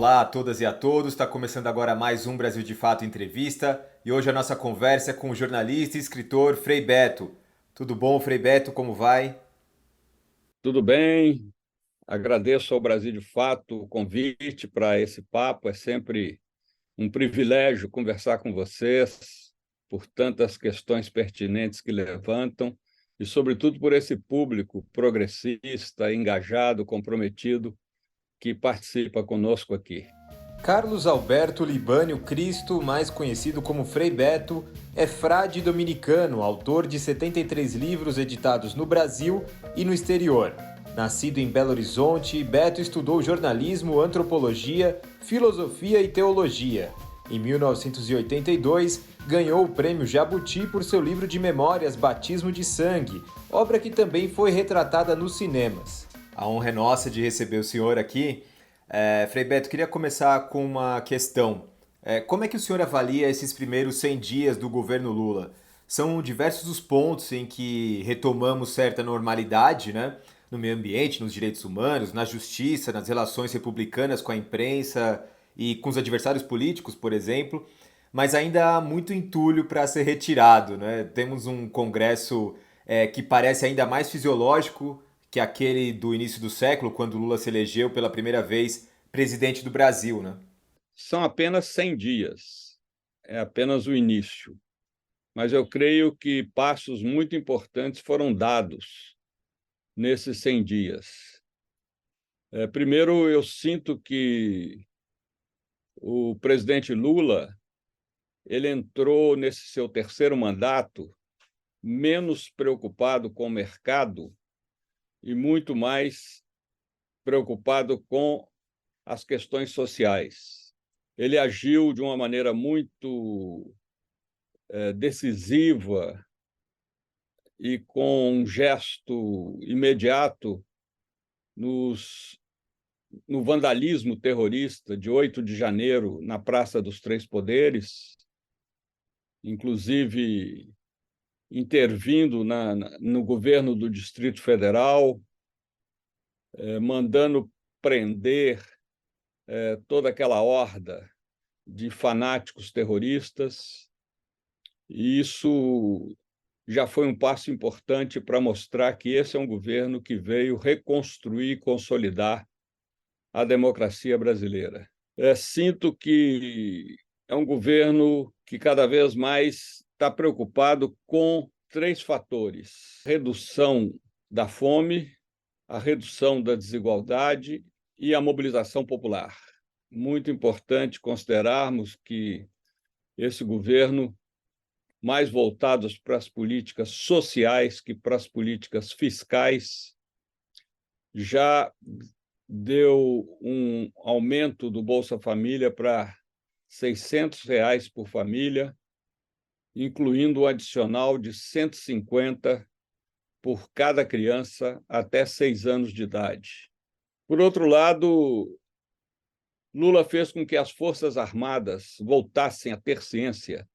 Olá a todas e a todos, está começando agora mais um Brasil de Fato Entrevista e hoje a nossa conversa é com o jornalista e escritor Frei Beto. Tudo bom, Frei Beto? Como vai? Tudo bem, agradeço ao Brasil de Fato o convite para esse papo. É sempre um privilégio conversar com vocês por tantas questões pertinentes que levantam e, sobretudo, por esse público progressista, engajado, comprometido que participa conosco aqui. Carlos Alberto Libânio Cristo, mais conhecido como Frei Beto, é frade dominicano, autor de 73 livros editados no Brasil e no exterior. Nascido em Belo Horizonte, Beto estudou jornalismo, antropologia, filosofia e teologia. Em 1982, ganhou o prêmio Jabuti por seu livro de memórias Batismo de Sangue, obra que também foi retratada nos cinemas. A honra é nossa de receber o senhor aqui. Frei Beto, queria começar com uma questão. Como é que o senhor avalia esses primeiros 100 dias do governo Lula? São diversos os pontos em que retomamos certa normalidade, né? No meio ambiente, nos direitos humanos, na justiça, nas relações republicanas com a imprensa e com os adversários políticos, por exemplo, mas ainda há muito entulho para ser retirado, né? Temos um Congresso que parece ainda mais fisiológico que aquele do início do século, quando Lula se elegeu pela primeira vez presidente do Brasil, né? São apenas 100 dias, é apenas o início, mas eu creio que passos muito importantes foram dados nesses 100 dias. Primeiro, eu sinto que o presidente Lula ele entrou nesse seu terceiro mandato menos preocupado com o mercado e muito mais preocupado com as questões sociais. Ele agiu de uma maneira muito decisiva e com um gesto imediato nos, no vandalismo terrorista de 8 de janeiro na Praça dos Três Poderes, inclusive intervindo no governo do Distrito Federal, mandando prender toda aquela horda de fanáticos terroristas. E isso já foi um passo importante para mostrar que esse é um governo que veio reconstruir e consolidar a democracia brasileira. Sinto que é um governo que cada vez mais está preocupado com três fatores: redução da fome, a redução da desigualdade e a mobilização popular. Muito importante considerarmos que esse governo, mais voltados para as políticas sociais que para as políticas fiscais, já deu um aumento do Bolsa Família para R$ 600 por família, incluindo um adicional de 150 por cada criança até 6 anos de idade. Por outro lado, Lula fez com que as Forças Armadas voltassem a ter ciência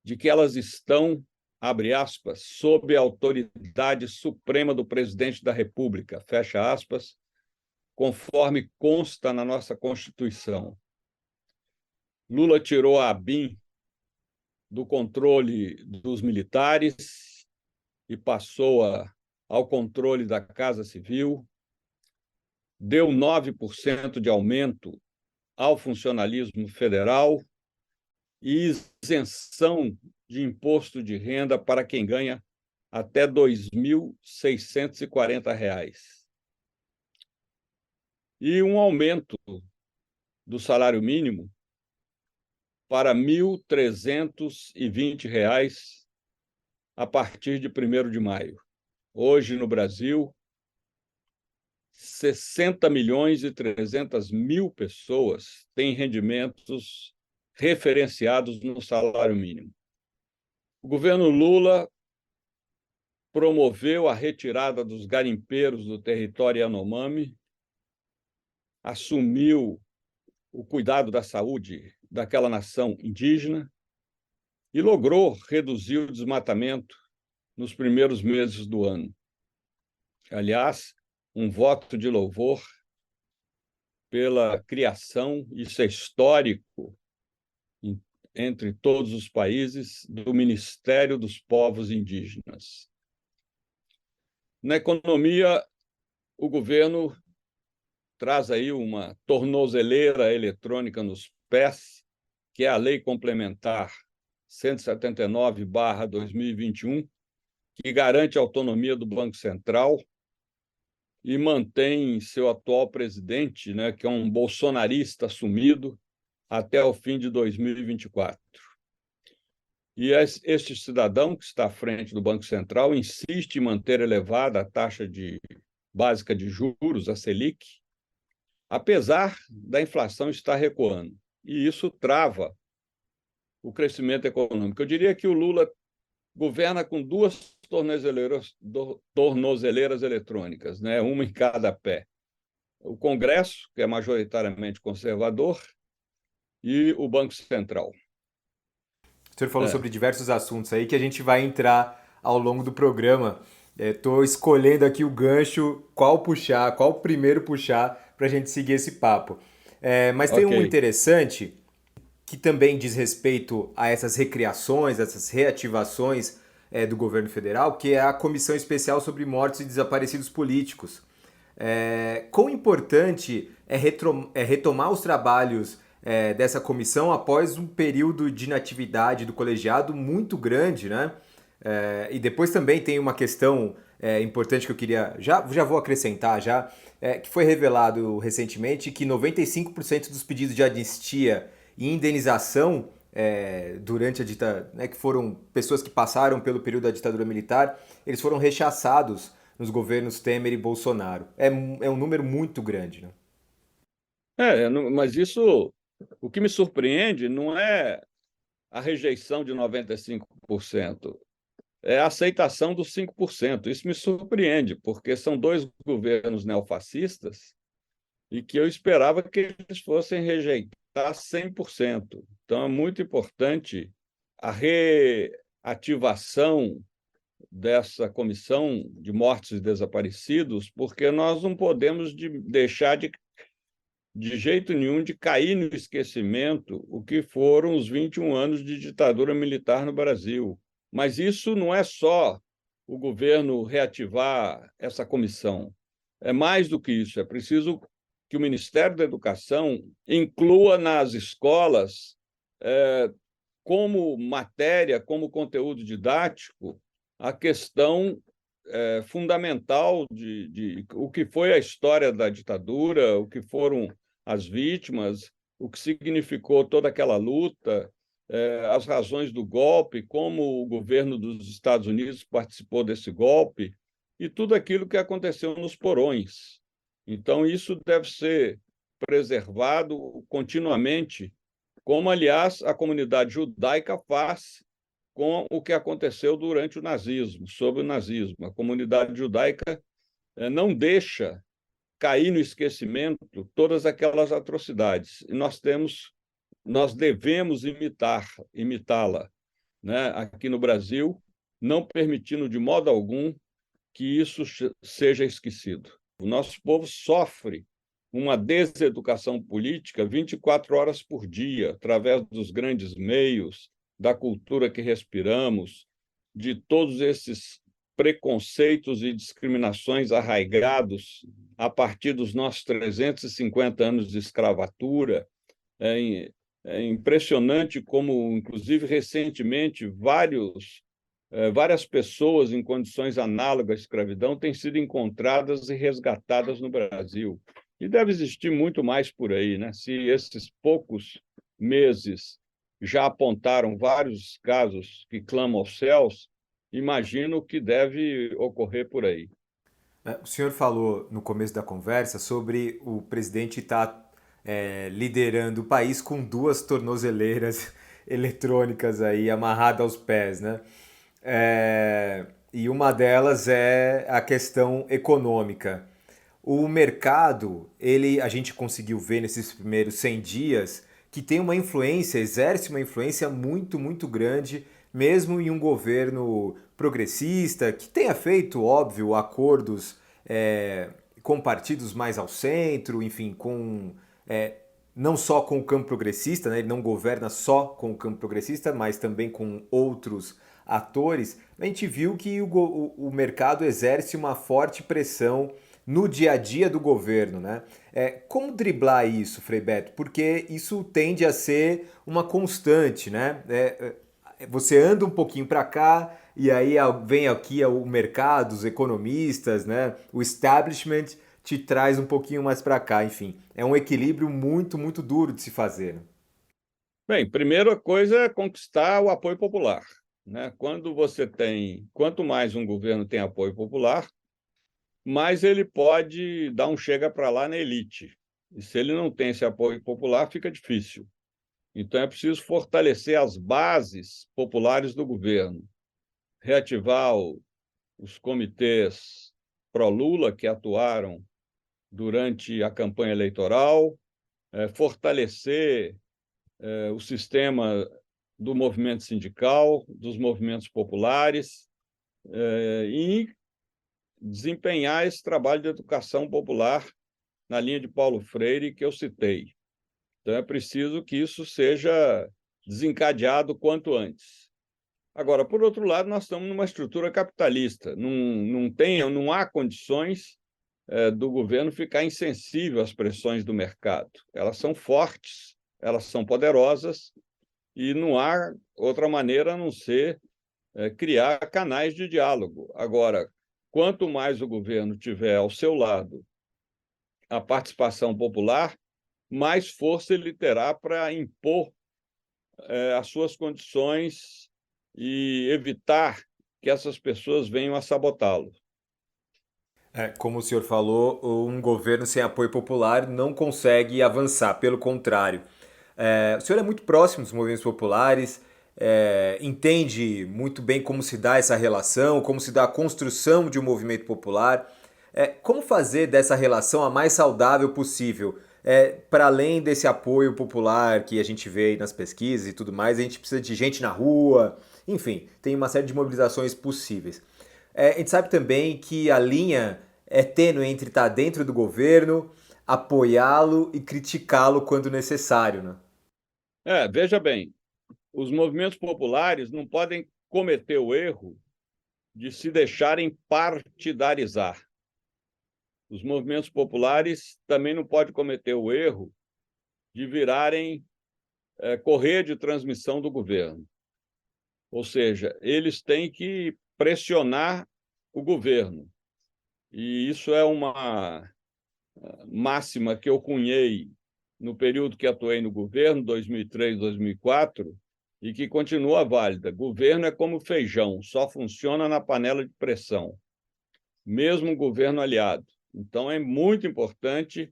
de que elas estão, abre aspas, sob a autoridade suprema do presidente da República, fecha aspas, conforme consta na nossa Constituição. Lula tirou a ABIN do controle dos militares e passou ao controle da Casa Civil, deu 9% de aumento ao funcionalismo federal e isenção de imposto de renda para quem ganha até R$ 2.640. E um aumento do salário mínimo para R$ 1.320 a partir de 1º de maio. Hoje, no Brasil, 60.300.000 pessoas têm rendimentos referenciados no salário mínimo. O governo Lula promoveu a retirada dos garimpeiros do território Yanomami, assumiu o cuidado da saúde daquela nação indígena e logrou reduzir o desmatamento nos primeiros meses do ano. Aliás, um voto de louvor pela criação, isso é histórico, entre todos os países, do Ministério dos Povos Indígenas. Na economia, o governo traz aí uma tornozeleira eletrônica nos pés, que é a Lei Complementar 179/2021, que garante a autonomia do Banco Central e mantém seu atual presidente, né, que é um bolsonarista assumido, até o fim de 2024. E este cidadão, que está à frente do Banco Central, insiste em manter elevada a taxa básica de juros, a Selic, apesar da inflação estar recuando. E isso trava o crescimento econômico. Eu diria que o Lula governa com duas tornozeleiras eletrônicas, né? Uma em cada pé. O Congresso, que é majoritariamente conservador, e o Banco Central. O senhor falou sobre diversos assuntos aí que a gente vai entrar ao longo do programa. Estou escolhendo aqui o gancho, qual primeiro puxar para a gente seguir esse papo. Mas tem um interessante que também diz respeito a essas recriações, essas reativações do governo federal, que é a Comissão Especial sobre Mortos e Desaparecidos Políticos. Quão importante é retomar os trabalhos dessa comissão após um período de inatividade do colegiado muito grande, né? E depois também tem uma questão importante que eu queria... Já vou acrescentar, que foi revelado recentemente que 95% dos pedidos de anistia e indenização durante a ditadura, né, que foram pessoas que passaram pelo período da ditadura militar, eles foram rechaçados nos governos Temer e Bolsonaro. É um número muito grande, né? Mas isso, o que me surpreende não é a rejeição de 95%, é a aceitação dos 5%. Isso me surpreende, porque são dois governos neofascistas e que eu esperava que eles fossem rejeitar 100%. Então, é muito importante a reativação dessa comissão de mortos e desaparecidos, porque nós não podemos deixar de jeito nenhum de cair no esquecimento o que foram os 21 anos de ditadura militar no Brasil. Mas isso não é só o governo reativar essa comissão. É mais do que isso. É preciso que o Ministério da Educação inclua nas escolas, como matéria, como conteúdo didático, a questão fundamental de o que foi a história da ditadura, o que foram as vítimas, o que significou toda aquela luta, as razões do golpe, como o governo dos Estados Unidos participou desse golpe, e tudo aquilo que aconteceu nos porões. Então, isso deve ser preservado continuamente, como, aliás, a comunidade judaica faz com o que aconteceu durante o nazismo, sob o nazismo. A comunidade judaica não deixa cair no esquecimento todas aquelas atrocidades. E nós devemos imitá-la, né? Aqui no Brasil, não permitindo de modo algum que isso seja esquecido. O nosso povo sofre uma deseducação política 24 horas por dia, através dos grandes meios, da cultura que respiramos, de todos esses preconceitos e discriminações arraigados a partir dos nossos 350 anos de escravatura. É impressionante como, inclusive, recentemente, várias pessoas em condições análogas à escravidão têm sido encontradas e resgatadas no Brasil. E deve existir muito mais por aí, né? Se esses poucos meses já apontaram vários casos que clamam aos céus, imagino o que deve ocorrer por aí. O senhor falou no começo da conversa sobre o presidente estar liderando o país com duas tornozeleiras eletrônicas aí amarradas aos pés, né? E uma delas é a questão econômica. O mercado, a gente conseguiu ver nesses primeiros 100 dias que tem exerce uma influência muito, muito grande, mesmo em um governo progressista, que tenha feito, óbvio, acordos com partidos mais ao centro, enfim, com não só com o campo progressista, né? Ele não governa só com o campo progressista, mas também com outros atores. A gente viu que o mercado exerce uma forte pressão no dia a dia do governo, né? Como driblar isso, Frei Beto? Porque isso tende a ser uma constante, né? Você anda um pouquinho para cá e aí vem aqui o mercado, os economistas, né? O establishment te traz um pouquinho mais para cá, enfim. É um equilíbrio muito, muito duro de se fazer, né? Bem, primeira coisa é conquistar o apoio popular, né? Quanto mais um governo tem apoio popular, mais ele pode dar um chega para lá na elite. E se ele não tem esse apoio popular, fica difícil. Então é preciso fortalecer as bases populares do governo, reativar os comitês pró-Lula que atuaram durante a campanha eleitoral, fortalecer o sistema do movimento sindical, dos movimentos populares, e desempenhar esse trabalho de educação popular na linha de Paulo Freire que eu citei. Então, é preciso que isso seja desencadeado quanto antes. Agora, por outro lado, nós estamos numa estrutura capitalista, não há condições do governo ficar insensível às pressões do mercado. Elas são fortes, elas são poderosas, e não há outra maneira a não ser criar canais de diálogo. Agora, quanto mais o governo tiver ao seu lado a participação popular, mais força ele terá para impor as suas condições e evitar que essas pessoas venham a sabotá-lo. Como o senhor falou, um governo sem apoio popular não consegue avançar, pelo contrário. O senhor é muito próximo dos movimentos populares, entende muito bem como se dá essa relação, como se dá a construção de um movimento popular. Como fazer dessa relação a mais saudável possível? Para além desse apoio popular que a gente vê aí nas pesquisas e tudo mais, a gente precisa de gente na rua, enfim, tem uma série de mobilizações possíveis. A gente sabe também que a linha é tênue entre estar dentro do governo, apoiá-lo e criticá-lo quando necessário, né? Veja bem, os movimentos populares não podem cometer o erro de se deixarem partidarizar. Os movimentos populares também não podem cometer o erro de virarem correia de transmissão do governo. Ou seja, eles têm que pressionar o governo. E isso é uma máxima que eu cunhei no período que atuei no governo, 2003, 2004, e que continua válida. Governo é como feijão, só funciona na panela de pressão, mesmo governo aliado. Então, é muito importante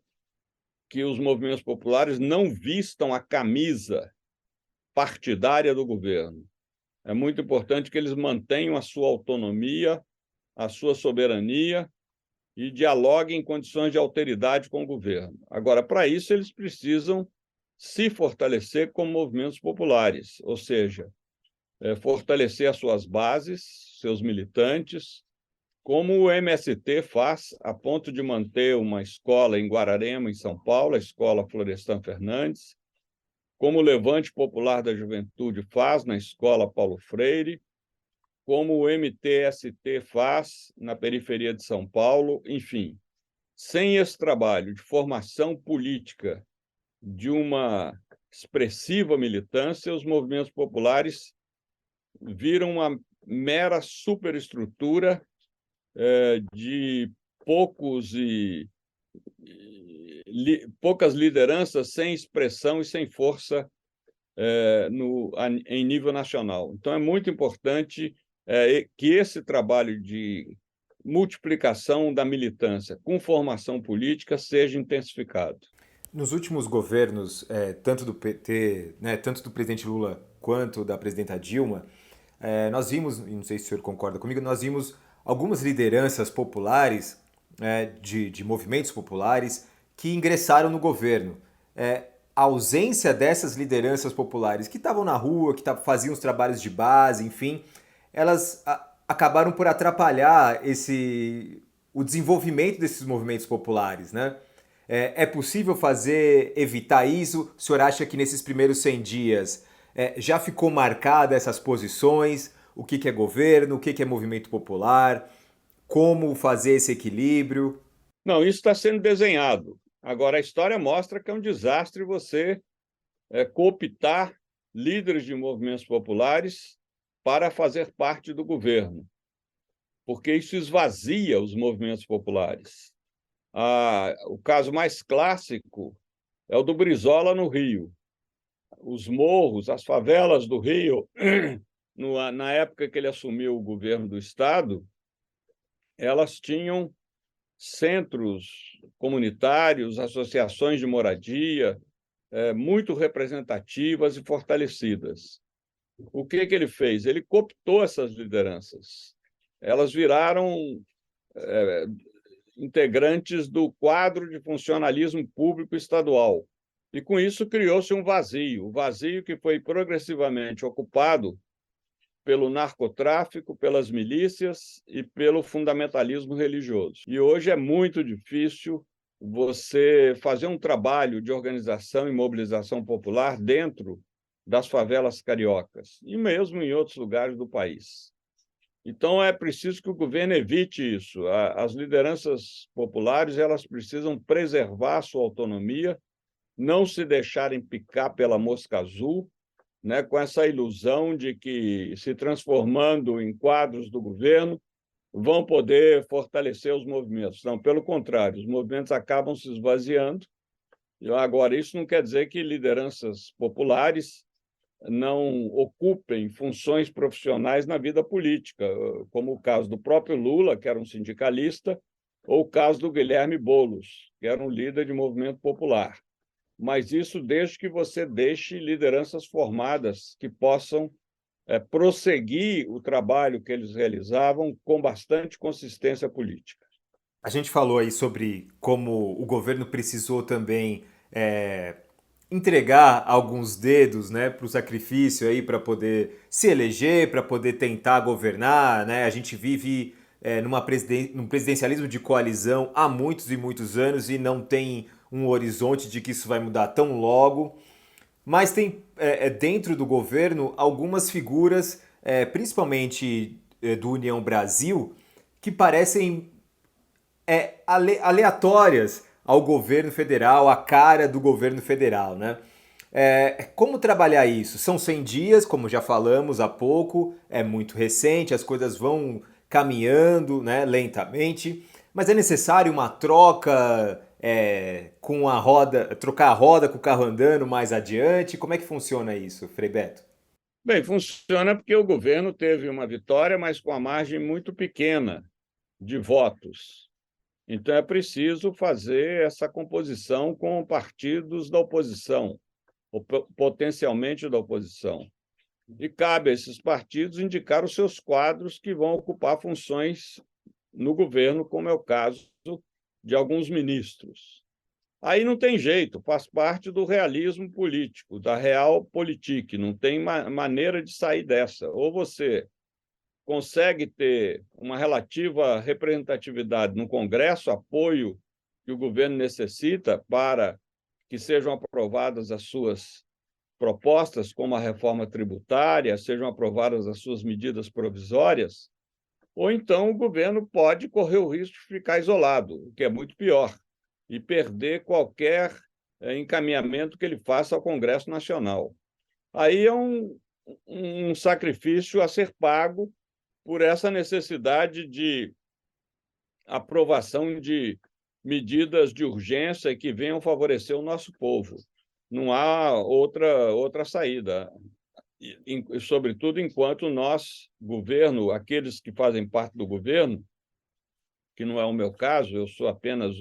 que os movimentos populares não vistam a camisa partidária do governo. É muito importante que eles mantenham a sua autonomia, a sua soberania e dialoguem em condições de alteridade com o governo. Agora, para isso, eles precisam se fortalecer como movimentos populares, ou seja, fortalecer as suas bases, seus militantes, como o MST faz, a ponto de manter uma escola em Guararema, em São Paulo, a Escola Florestan Fernandes, como o Levante Popular da Juventude faz na Escola Paulo Freire, como o MTST faz na periferia de São Paulo, enfim. Sem esse trabalho de formação política de uma expressiva militância, os movimentos populares viram uma mera superestrutura de poucas lideranças sem expressão e sem força em nível nacional. Então, é muito importante que esse trabalho de multiplicação da militância com formação política seja intensificado. Nos últimos governos, tanto do PT, né, tanto do presidente Lula quanto da presidenta Dilma, nós vimos, e não sei se o senhor concorda comigo, nós vimos algumas lideranças populares, de movimentos populares, que ingressaram no governo. A ausência dessas lideranças populares que estavam na rua, que faziam os trabalhos de base, enfim, elas acabaram por atrapalhar o desenvolvimento desses movimentos populares, né? É possível evitar isso? O senhor acha que nesses primeiros 100 dias já ficou marcada essas posições? O que é governo, o que é movimento popular? Como fazer esse equilíbrio? Não, isso está sendo desenhado. Agora, a história mostra que é um desastre você cooptar líderes de movimentos populares para fazer parte do governo, porque isso esvazia os movimentos populares. O caso mais clássico é o do Brizola no Rio. Os morros, as favelas do Rio, na época que ele assumiu o governo do Estado, elas tinham centros comunitários, associações de moradia, muito representativas e fortalecidas. O que ele fez? Ele cooptou essas lideranças. Elas viraram integrantes do quadro de funcionalismo público estadual. E, com isso, criou-se um vazio, o vazio que foi progressivamente ocupado pelo narcotráfico, pelas milícias e pelo fundamentalismo religioso. E hoje é muito difícil você fazer um trabalho de organização e mobilização popular dentro das favelas cariocas e mesmo em outros lugares do país. Então, é preciso que o governo evite isso. As lideranças populares elas precisam preservar sua autonomia, não se deixarem picar pela mosca azul, né, com essa ilusão de que, se transformando em quadros do governo, vão poder fortalecer os movimentos. Não, pelo contrário, os movimentos acabam se esvaziando. Agora, isso não quer dizer que lideranças populares não ocupem funções profissionais na vida política, como o caso do próprio Lula, que era um sindicalista, ou o caso do Guilherme Boulos, que era um líder de movimento popular. Mas isso desde que você deixe lideranças formadas que possam prosseguir o trabalho que eles realizavam com bastante consistência política. A gente falou aí sobre como o governo precisou também entregar alguns dedos, né, para o sacrifício aí para poder se eleger, para poder tentar governar, né? A gente vive num presidencialismo de coalizão há muitos e muitos anos e não tem um horizonte de que isso vai mudar tão logo. Mas tem dentro do governo algumas figuras, principalmente do União Brasil, que parecem aleatórias ao governo federal, à cara do governo federal, né? Como trabalhar isso? São 100 dias, como já falamos há pouco, é muito recente, as coisas vão caminhando, né, lentamente, mas é necessário uma troca com a roda, trocar a roda com o carro andando mais adiante? Como é que funciona isso, Frei Beto? Bem, funciona porque o governo teve uma vitória, mas com a margem muito pequena de votos. Então, é preciso fazer essa composição com partidos da oposição, ou potencialmente da oposição. E cabe a esses partidos indicar os seus quadros que vão ocupar funções no governo, como é o caso de alguns ministros. Aí não tem jeito, faz parte do realismo político, da realpolitik, não tem maneira de sair dessa. Ou você consegue ter uma relativa representatividade no Congresso, apoio que o governo necessita para que sejam aprovadas as suas propostas, como a reforma tributária, sejam aprovadas as suas medidas provisórias, ou então o governo pode correr o risco de ficar isolado, o que é muito pior, e perder qualquer encaminhamento que ele faça ao Congresso Nacional. Aí é um sacrifício a ser pago por essa necessidade de aprovação de medidas de urgência que venham favorecer o nosso povo. Não há outra saída. E, sobretudo, enquanto nós, governo, aqueles que fazem parte do governo, que não é o meu caso, eu sou apenas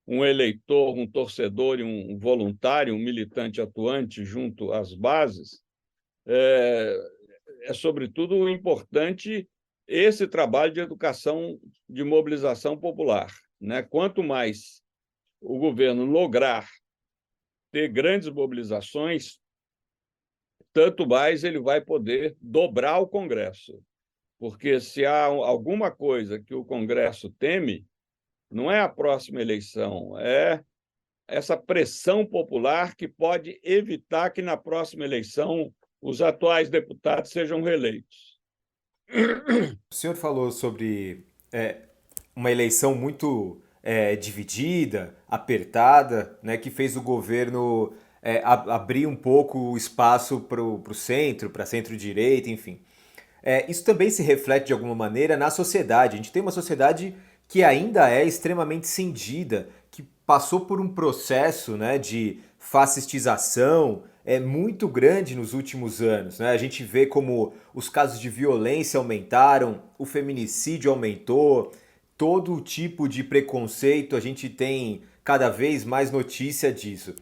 um eleitor, um torcedor e um voluntário, um militante atuante junto às bases, sobretudo, importante esse trabalho de educação, de mobilização popular, né? Quanto mais o governo lograr ter grandes mobilizações, tanto mais ele vai poder dobrar o Congresso. Porque se há alguma coisa que o Congresso teme, não é a próxima eleição, é essa pressão popular que pode evitar que, na próxima eleição, os atuais deputados sejam reeleitos. O senhor falou sobre uma eleição muito dividida, apertada, né, que fez o governo abrir um pouco o espaço para o centro, para centro-direita, enfim. Isso também se reflete de alguma maneira na sociedade. A gente tem uma sociedade que ainda é extremamente cindida, que passou por um processo, né, de fascistização muito grande nos últimos anos, né? A gente vê como os casos de violência aumentaram, o feminicídio aumentou, todo tipo de preconceito, a gente tem cada vez mais notícia disso.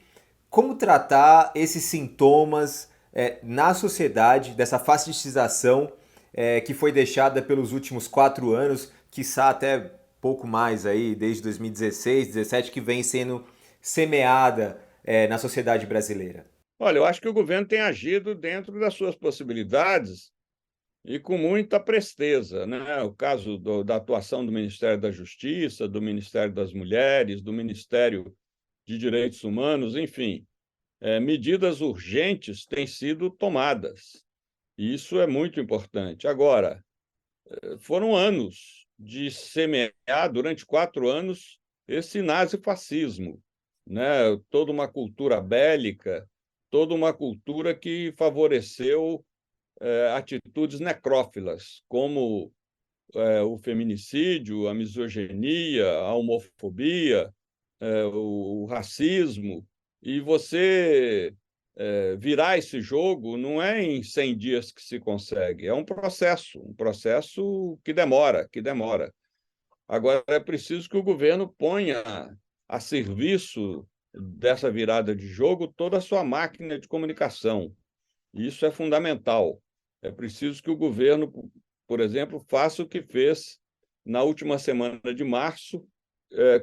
Como tratar esses sintomas na sociedade, dessa fascistização que foi deixada pelos últimos 4 anos, quiçá até pouco mais aí, desde 2016, 2017, que vem sendo semeada na sociedade brasileira? Olha, eu acho que o governo tem agido dentro das suas possibilidades e com muita presteza, né? O caso da atuação do Ministério da Justiça, do Ministério das Mulheres, do Ministério de Direitos Humanos, enfim, medidas urgentes têm sido tomadas. E isso é muito importante. Agora, foram anos de semear, durante 4 anos, esse nazifascismo, né? Toda uma cultura bélica, toda uma cultura que favoreceu atitudes necrófilas, como o feminicídio, a misoginia, a homofobia, o racismo, e você virar esse jogo não é em 100 dias que se consegue, é um processo que demora, que demora. Agora, é preciso que o governo ponha a serviço dessa virada de jogo toda a sua máquina de comunicação. Isso é fundamental. É preciso que o governo, por exemplo, faça o que fez na última semana de março,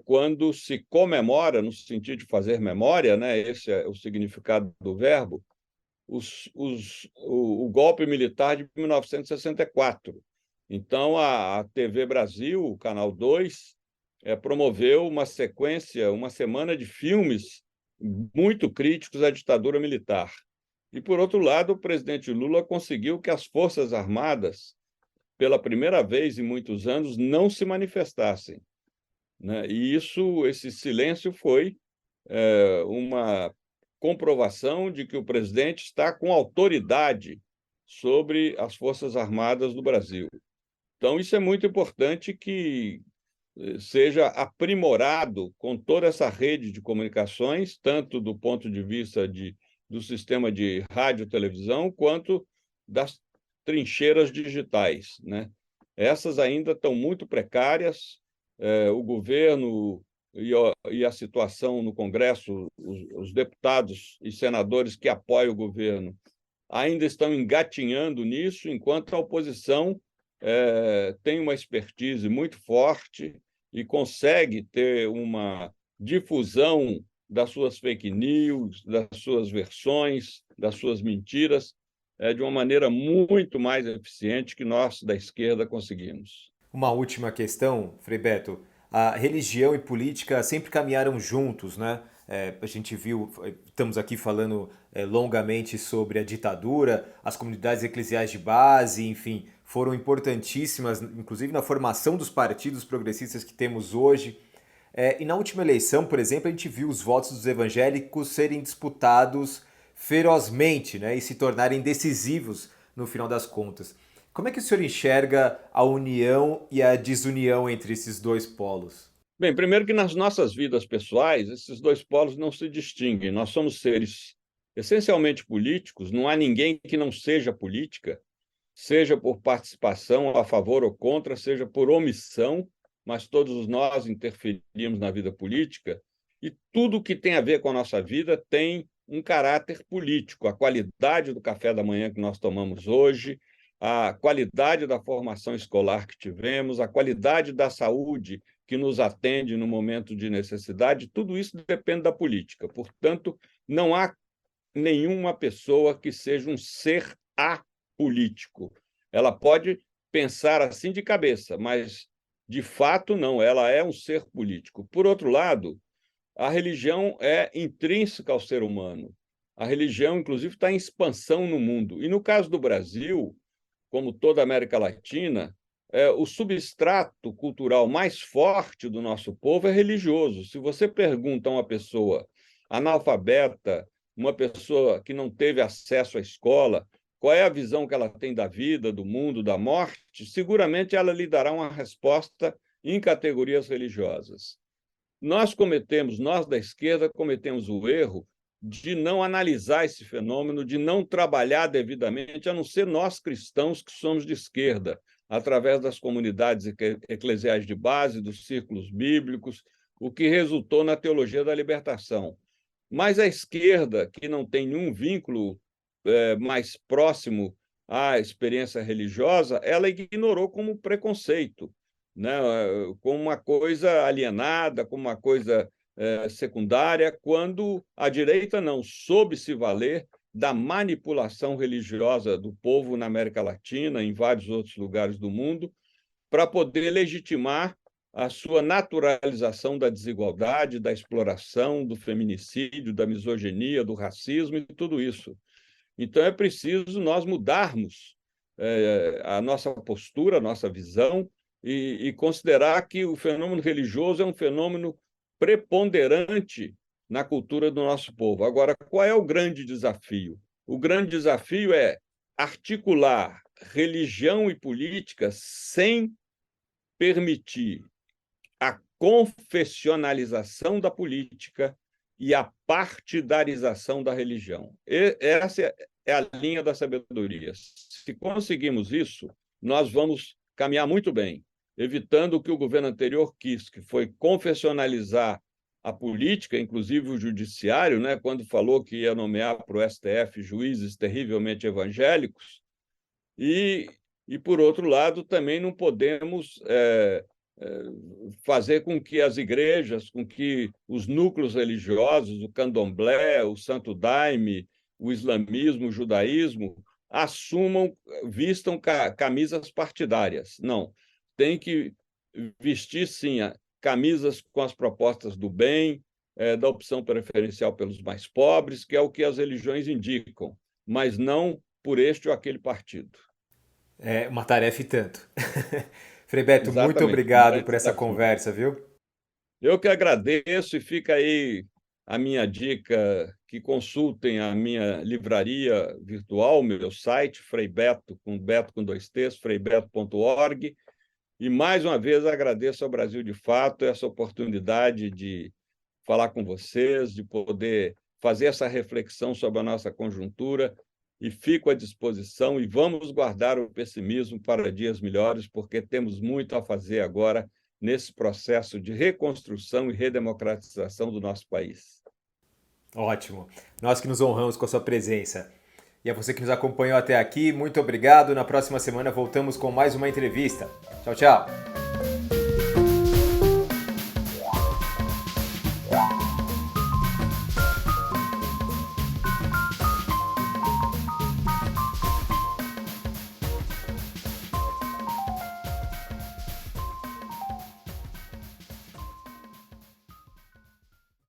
quando se comemora, no sentido de fazer memória, né? Esse é o significado do verbo, o golpe militar de 1964. Então, a TV Brasil, o Canal 2, promoveu uma sequência, uma semana de filmes muito críticos à ditadura militar. E, por outro lado, o presidente Lula conseguiu que as Forças Armadas, pela primeira vez em muitos anos, não se manifestassem, né? E esse silêncio foi uma comprovação de que o presidente está com autoridade sobre as Forças Armadas do Brasil. Então, isso é muito importante que seja aprimorado com toda essa rede de comunicações, tanto do ponto de vista do sistema de rádio e televisão, quanto das trincheiras digitais, né? Essas ainda estão muito precárias, o governo e a situação no Congresso, os deputados e senadores que apoiam o governo ainda estão engatinhando nisso, enquanto a oposição tem uma expertise muito forte e consegue ter uma difusão das suas fake news, das suas versões, das suas mentiras, de uma maneira muito mais eficiente que nós da esquerda conseguimos. Uma última questão, Frei Beto. A religião e política sempre caminharam juntos, né? A gente viu, estamos aqui falando longamente sobre a ditadura, as comunidades eclesiais de base, enfim, foram importantíssimas, inclusive na formação dos partidos progressistas que temos hoje. E na última eleição, por exemplo, a gente viu os votos dos evangélicos serem disputados ferozmente, né? E se tornarem decisivos no final das contas. Como é que o senhor enxerga a união e a desunião entre esses dois polos? Bem, primeiro que nas nossas vidas pessoais, esses dois polos não se distinguem. Nós somos seres essencialmente políticos, não há ninguém que não seja política, seja por participação a favor ou contra, seja por omissão, mas todos nós interferimos na vida política, e tudo que tem a ver com a nossa vida tem um caráter político. A qualidade do café da manhã que nós tomamos hoje, a qualidade da formação escolar que tivemos, a qualidade da saúde que nos atende no momento de necessidade, tudo isso depende da política. Portanto, não há nenhuma pessoa que seja um ser apolítico. Ela pode pensar assim de cabeça, mas De fato, não, ela é um ser político. Por outro lado, a religião é intrínseca ao ser humano. A religião, inclusive, está em expansão no mundo. E no caso do Brasil, como toda a América Latina, o substrato cultural mais forte do nosso povo é religioso. Se você pergunta a uma pessoa analfabeta, uma pessoa que não teve acesso à escola, qual é a visão que ela tem da vida, do mundo, da morte, seguramente ela lhe dará uma resposta em categorias religiosas. Nós da esquerda, cometemos o erro de não analisar esse fenômeno, de não trabalhar devidamente, a não ser nós cristãos que somos de esquerda, através das comunidades eclesiais de base, dos círculos bíblicos, o que resultou na teologia da libertação. Mas a esquerda, que não tem nenhum vínculo mais próximo à experiência religiosa, ela ignorou como preconceito, né? Como uma coisa alienada, como uma coisa secundária, quando a direita não soube se valer da manipulação religiosa do povo na América Latina, em vários outros lugares do mundo, para poder legitimar a sua naturalização da desigualdade, da exploração, do feminicídio, da misoginia, do racismo e tudo isso. Então, é preciso nós mudarmos a nossa postura, a nossa visão e considerar que o fenômeno religioso é um fenômeno preponderante na cultura do nosso povo. Agora, qual é o grande desafio? O grande desafio é articular religião e política sem permitir a confessionalização da política e a partidarização da religião. Essa é a linha da sabedoria. Se conseguimos isso, nós vamos caminhar muito bem, evitando o que o governo anterior quis, que foi confessionalizar a política, inclusive o judiciário, né, quando falou que ia nomear para o STF juízes terrivelmente evangélicos, e por outro lado, também não podemos fazer com que as igrejas, com que os núcleos religiosos, o candomblé, o santo daime, o islamismo, o judaísmo, vistam camisas partidárias. Não, tem que vestir, sim, camisas com as propostas do bem, da opção preferencial pelos mais pobres, que é o que as religiões indicam, mas não por este ou aquele partido. É uma tarefa e tanto. Frei Beto, muito Exatamente, um obrigado grande por essa desafio. conversa, viu? Eu que agradeço e fica aí a minha dica que consultem a minha livraria virtual, meu site, Frei Beto, com Beto com 2 T's, freibeto.org. E mais uma vez agradeço ao Brasil de Fato essa oportunidade de falar com vocês, de poder fazer essa reflexão sobre a nossa conjuntura e fico à disposição e vamos guardar o pessimismo para dias melhores, porque temos muito a fazer agora nesse processo de reconstrução e redemocratização do nosso país. Ótimo. Nós que nos honramos com a sua presença. E a você que nos acompanhou até aqui, muito obrigado. Na próxima semana voltamos com mais uma entrevista. Tchau, tchau.